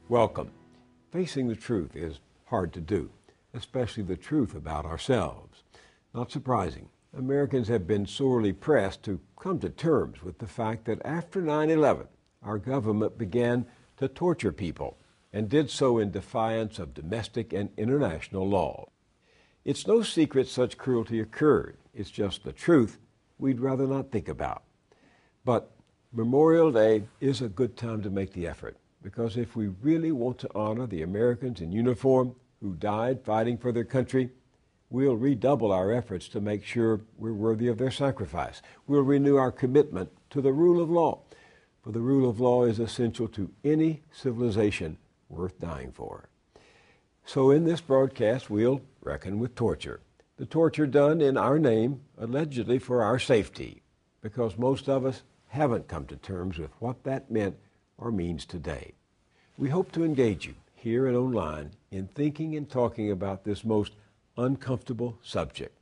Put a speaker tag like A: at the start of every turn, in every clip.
A: Welcome. Facing the truth is hard to do, especially the truth about ourselves. Not surprising, Americans have been sorely pressed to come to terms with the fact that after 9/11, our government began to torture people and did so in defiance of domestic and international law. It's no secret such cruelty occurred. It's just the truth we'd rather not think about. But Memorial Day is a good time to make the effort, because if we really want to honor the Americans in uniform who died fighting for their country, we'll redouble our efforts to make sure we're worthy of their sacrifice. We'll renew our commitment to the rule of law, for the rule of law is essential to any civilization worth dying for. So in this broadcast, we'll reckon with torture. The torture done in our name, allegedly for our safety, because most of us haven't come to terms with what that meant or means today. We hope to engage you here and online in thinking and talking about this most uncomfortable subject.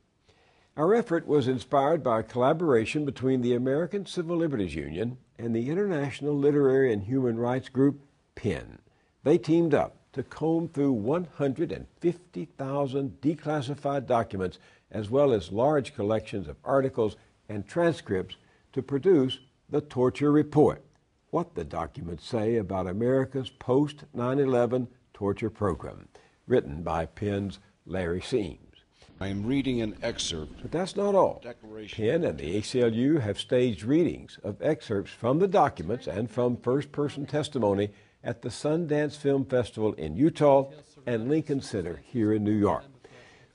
A: Our effort was inspired by a collaboration between the American Civil Liberties Union and the international literary and human rights group PEN. They teamed up to comb through 150,000 declassified documents as well as large collections of articles and transcripts to produce the Torture Report, what the documents say about America's post-9/11 torture program, written by PEN's Larry Siems.
B: I am reading an excerpt.
A: But that's not all. PEN and the ACLU have staged readings of excerpts from the documents and from first-person testimony at the Sundance Film Festival in Utah and Lincoln Center here in New York.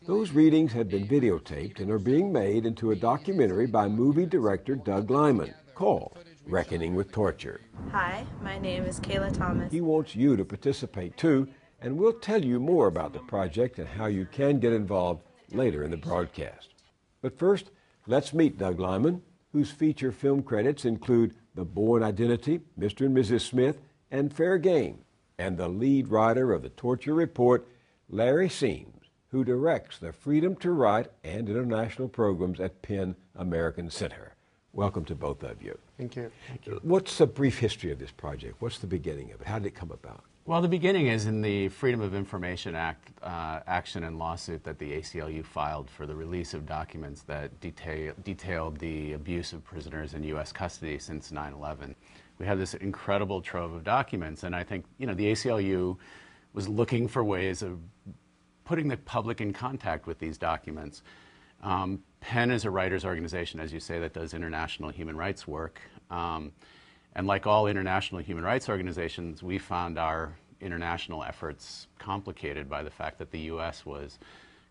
A: Those readings have been videotaped and are being made into a documentary by movie director Doug Liman called Reckoning with Torture.
C: Hi, my name is Kayla Thomas.
A: He wants you to participate too, and we'll tell you more about the project and how you can get involved later in the broadcast. But first, let's meet Doug Liman, whose feature film credits include The Bourne Identity, Mr. and Mrs. Smith, and Fair Game, and the lead writer of the Torture Report, Larry Siems, who directs the Freedom to Write and international programs at PEN American Center. Welcome to both of you.
D: Thank you. Thank you.
A: What's a brief history of this project? What's the beginning of it? How did it come about?
D: Well, the beginning is in the Freedom of Information Act action and lawsuit that the ACLU filed for the release of documents that detailed the abuse of prisoners in U.S. custody since 9/11. We have this incredible trove of documents, and I think, the ACLU was looking for ways of putting the public in contact with these documents. PEN is a writers' organization, as you say, that does international human rights work. And like all international human rights organizations, we found our international efforts complicated by the fact that the U.S. was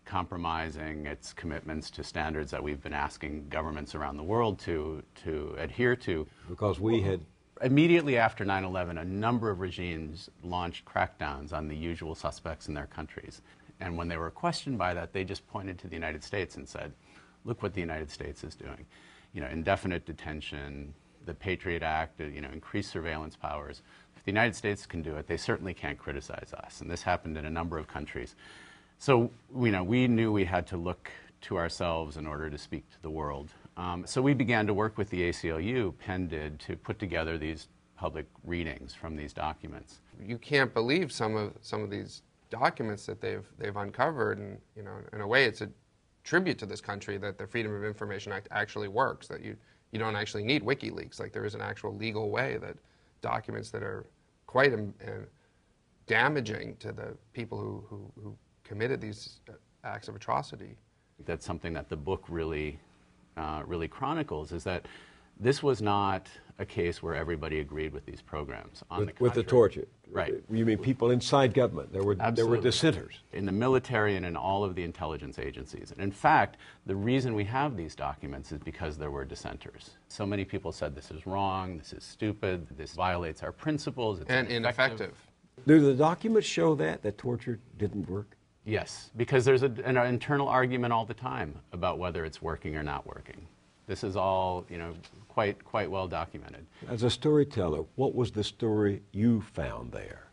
D: compromising its commitments to standards that we've been asking governments around the world to adhere to.
A: Because we had...
D: Immediately after 9/11, a number of regimes launched crackdowns on the usual suspects in their countries. And when they were questioned by that, they just pointed to the United States and said, look what the United States is doing. Indefinite detention, the Patriot Act, increased surveillance powers. If the United States can do it, they certainly can't criticize us. And this happened in a number of countries. So, we knew we had to look to ourselves in order to speak to the world. So we began to work with the ACLU, PEN did, to put together these public readings from these documents.
E: You can't believe some of these documents that they've uncovered, and in a way it's a tribute to this country that the Freedom of Information Act actually works, that you don't actually need WikiLeaks. Like, there is an actual legal way that documents that are quite damaging to the people who committed these acts of atrocity.
D: That's something that the book really chronicles, is that this was not a case where everybody agreed with these programs.
A: With the torture.
D: Right.
A: You mean people inside government? There were dissenters.
D: In the military and in all of the intelligence agencies. And in fact, the reason we have these documents is because there were dissenters. So many people said this is wrong, this is stupid, this violates our principles, it's
E: ineffective.
A: Do the documents show that torture didn't work?
D: Yes, because there's an internal argument all the time about whether it's working or not working. This is all, quite well documented.
A: As a storyteller, what was the story you found there?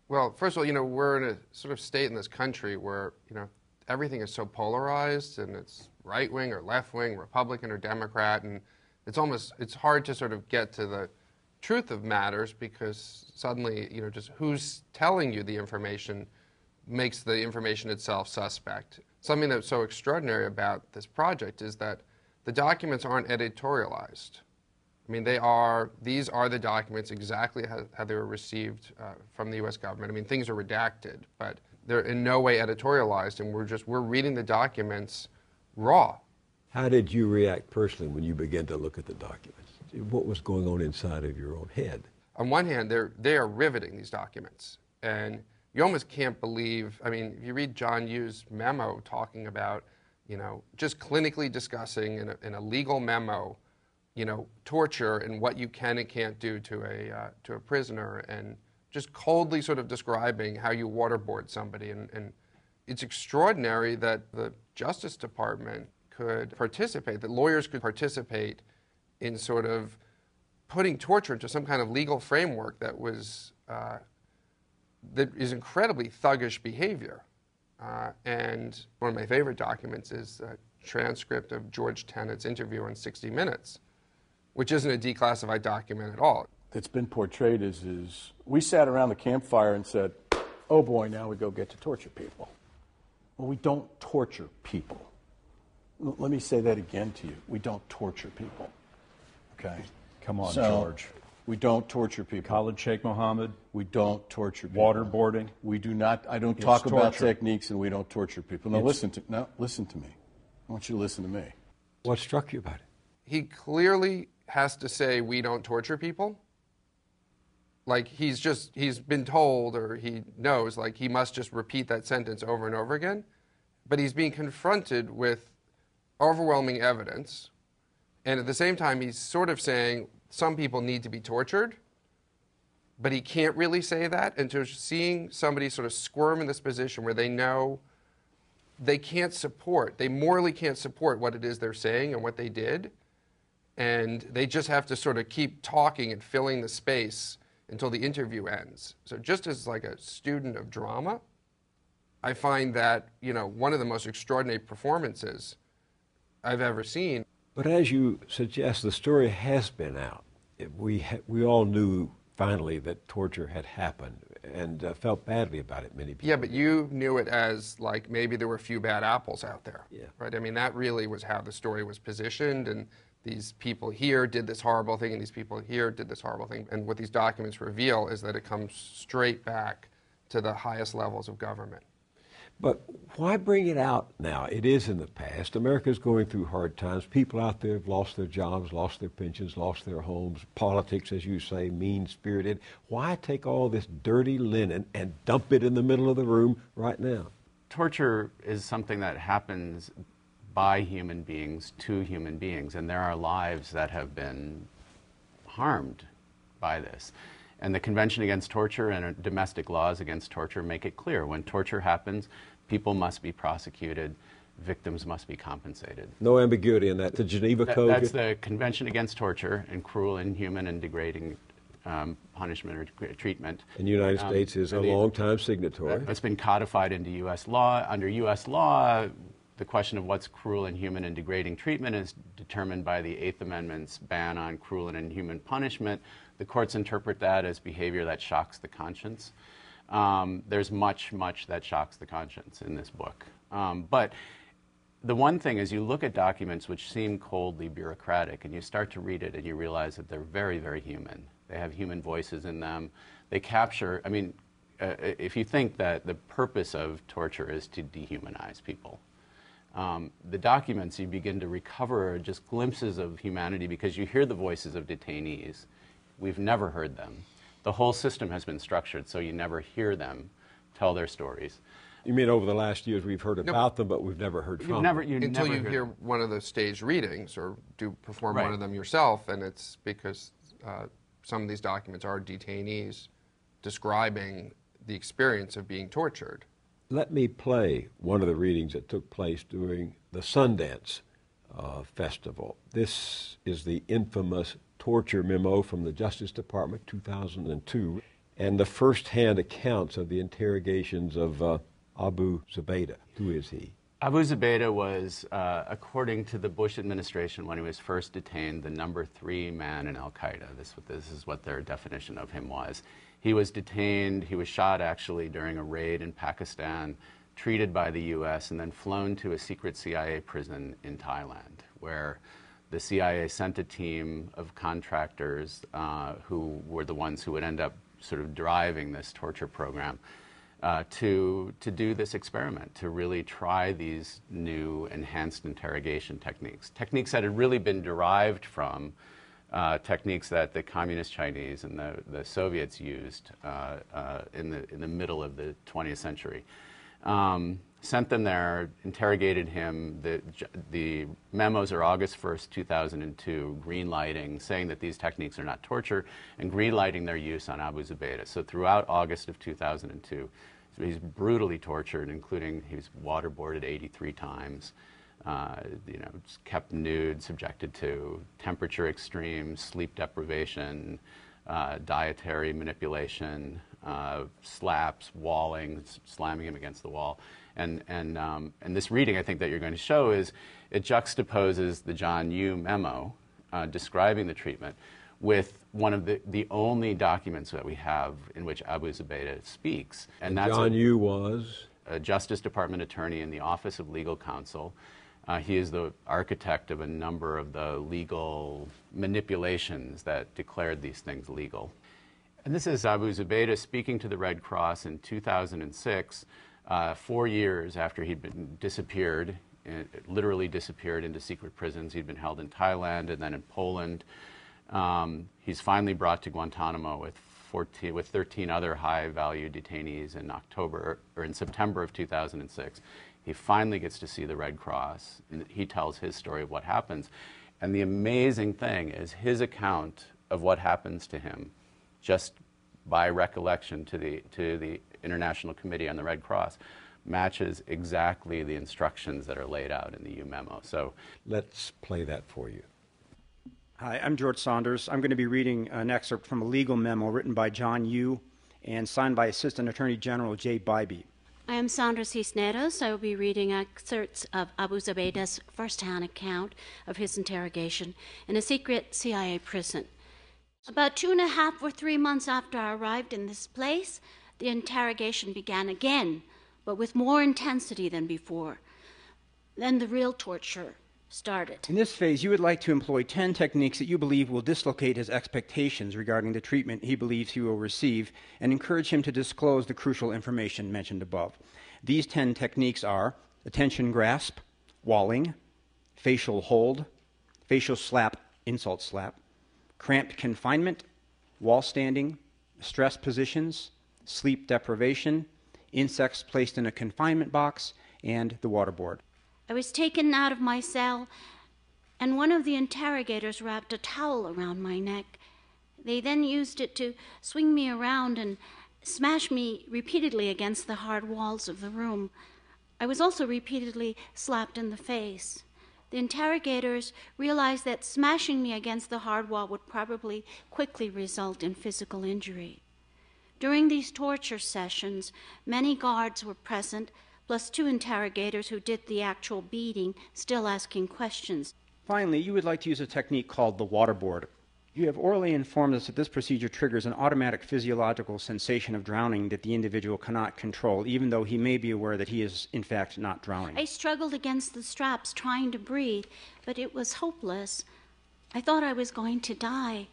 E: Well, first of all, we're in a sort of state in this country where, everything is so polarized, and it's right-wing or left-wing, Republican or Democrat, and it's hard to sort of get to the truth of matters, because suddenly, just who's telling you the information makes the information itself suspect. Something that's so extraordinary about this project is that the documents aren't editorialized. I mean, these are the documents exactly how they were received from the U.S. government. I mean, things are redacted, but they're in no way editorialized, and we're reading the documents raw.
A: How did you react personally when you began to look at the documents? What was going on inside of your own head?
E: On one hand, they are riveting, these documents, and you almost can't believe, I mean, if you read John Yu's memo talking about, just clinically discussing in a legal memo, torture and what you can and can't do to a prisoner, and just coldly sort of describing how you waterboard somebody. And it's extraordinary that the Justice Department could participate, that lawyers could participate in sort of putting torture into some kind of legal framework that is incredibly thuggish behavior. And one of my favorite documents is a transcript of George Tenet's interview on 60 Minutes, which isn't a declassified document at all.
F: It's been portrayed as we sat around the campfire and said, oh boy, now we go get to torture people. Well, we don't torture people. Let me say that again to you. We don't torture people. Okay?
G: Come on,
F: So,
G: George.
F: We don't torture people.
G: Khalid Sheikh Mohammed,
F: We don't torture people.
G: waterboarding.
F: We do not. I don't
G: It's
F: talk about
G: torture.
F: techniques, and we don't torture people. Now listen to me. I want you to listen to me.
A: What struck you about it?
E: He clearly has to say, we don't torture people. Like he's been told, or he knows, like he must just repeat that sentence over and over again. But he's being confronted with overwhelming evidence. And at the same time, he's sort of saying some people need to be tortured, but he can't really say that. And so seeing somebody sort of squirm in this position where they know they morally can't support what it is they're saying and what they did, and they just have to sort of keep talking and filling the space until the interview ends. So just as like a student of drama, I find that, one of the most extraordinary performances I've ever seen.
A: But as you suggest, the story has been out. We all knew finally that torture had happened and felt badly about it, many people.
E: Yeah, but you knew it as like maybe there were a few bad apples out there.
A: Yeah.
E: Right? I mean, that really was how the story was positioned, and these people here did this horrible thing, and these people here did this horrible thing. And what these documents reveal is that it comes straight back to the highest levels of government.
A: But why bring it out now? It is in the past. America's going through hard times. People out there have lost their jobs, lost their pensions, lost their homes. Politics, as you say, mean-spirited. Why take all this dirty linen and dump it in the middle of the room right now?
D: Torture is something that happens by human beings to human beings, and there are lives that have been harmed by this. And the Convention Against Torture and domestic laws against torture make it clear. When torture happens, people must be prosecuted, victims must be compensated.
A: No ambiguity in that. The Geneva Code?
D: That's the Convention Against Torture and Cruel, Inhuman, and Degrading punishment or treatment.
A: And the United States is a long-time signatory.
D: It's been codified into U.S. law. Under U.S. law, the question of what's cruel, inhuman, and degrading treatment is determined by the Eighth Amendment's ban on cruel and inhuman punishment. The courts interpret that as behavior that shocks the conscience. There's much that shocks the conscience in this book. But the one thing is, you look at documents which seem coldly bureaucratic, and you start to read it and you realize that they're very human. They have human voices in them. They capture, I mean, if you think that the purpose of torture is to dehumanize people, the documents you begin to recover are just glimpses of humanity, because you hear the voices of detainees. We've never heard them. The whole system has been structured so you never hear them tell their stories.
A: You mean over the last years we've heard about them, but we've never heard from them?
E: Until you hear one of the staged readings or perform
D: Right.
E: one of them yourself, and it's because some of these documents are detainees describing the experience of being tortured.
A: Let me play one of the readings that took place during the Sundance Festival. This is the infamous torture memo from the Justice Department, 2002, and the first-hand accounts of the interrogations of Abu Zubaydah. Who is he?
D: Abu Zubaydah was, according to the Bush administration when he was first detained, the number 3 man in al-Qaeda. This is what their definition of him was. He was detained, he was shot actually during a raid in Pakistan, treated by the U.S., and then flown to a secret CIA prison in Thailand, where the CIA sent a team of contractors who were the ones who would end up sort of driving this torture program to do this experiment, to really try these new enhanced interrogation techniques. Techniques that had really been derived from techniques that the Communist Chinese and the Soviets used in the middle of the 20th century. Sent them there, interrogated him. The memos are August 1st, 2002, green-lighting, saying that these techniques are not torture, and green-lighting their use on Abu Zubaydah. So throughout August of 2002, he's brutally tortured, including he was waterboarded 83 times, kept nude, subjected to temperature extremes, sleep deprivation, dietary manipulation, slaps, walling, slamming him against the wall. And this reading, I think, that you're going to show is it juxtaposes the John Yoo memo describing the treatment with one of the only documents that we have in which Abu Zubaydah speaks.
A: And that's John Yoo was?
D: A Justice Department attorney in the Office of Legal Counsel. He is the architect of a number of the legal manipulations that declared these things legal. And this is Abu Zubaydah speaking to the Red Cross in 2006, 4 years after he'd been disappeared, literally disappeared into secret prisons. He'd been held in Thailand and then in Poland. He's finally brought to Guantanamo with 13 other high-value detainees in September of 2006. He finally gets to see the Red Cross, and he tells his story of what happens. And the amazing thing is his account of what happens to him, just by recollection to the International Committee on the Red Cross, matches exactly the instructions that are laid out in the Yoo memo. So
A: let's play that for you.
G: Hi, I'm George Saunders. I'm going to be reading an excerpt from a legal memo written by John Yoo and signed by Assistant Attorney General Jay Bybee.
H: I am Sandra Cisneros. I will be reading excerpts of Abu Zubaydah's first-hand account of his interrogation in a secret CIA prison. About 2.5 or 3 months after I arrived in this place, the interrogation began again, but with more intensity than before. Then the real torture started.
G: In this phase, you would like to employ 10 techniques that you believe will dislocate his expectations regarding the treatment he believes he will receive and encourage him to disclose the crucial information mentioned above. These 10 techniques are attention grasp, walling, facial hold, facial slap, insult slap, cramped confinement, wall standing, stress positions, sleep deprivation, insects placed in a confinement box, and the waterboard.
H: I was taken out of my cell, and one of the interrogators wrapped a towel around my neck. They then used it to swing me around and smash me repeatedly against the hard walls of the room. I was also repeatedly slapped in the face. The interrogators realized that smashing me against the hard wall would probably quickly result in physical injury. During these torture sessions, many guards were present, plus 2 interrogators who did the actual beating, still asking questions.
G: Finally, you would like to use a technique called the waterboard. You have orally informed us that this procedure triggers an automatic physiological sensation of drowning that the individual cannot control, even though he may be aware that he is, in fact, not drowning.
H: I struggled against the straps, trying to breathe, but it was hopeless. I thought I was going to die.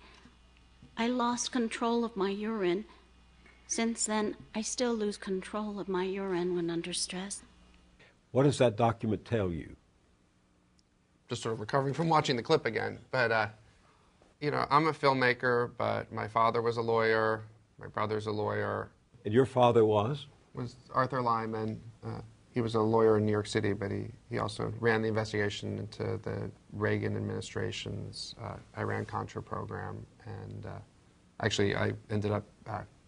H: I lost control of my urine. Since then, I still lose control of my urine when under stress.
A: What does that document tell you?
E: Just sort of recovering from watching the clip again. But, I'm a filmmaker, but my father was a lawyer. My brother's a lawyer.
A: And your father was?
E: Was Arthur Liman. He was a lawyer in New York City, but he also ran the investigation into the Reagan administration's Iran-Contra program. And actually, I ended up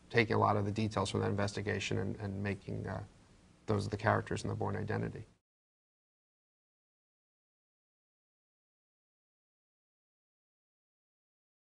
E: taking a lot of the details from that investigation and making those the characters in The Bourne Identity.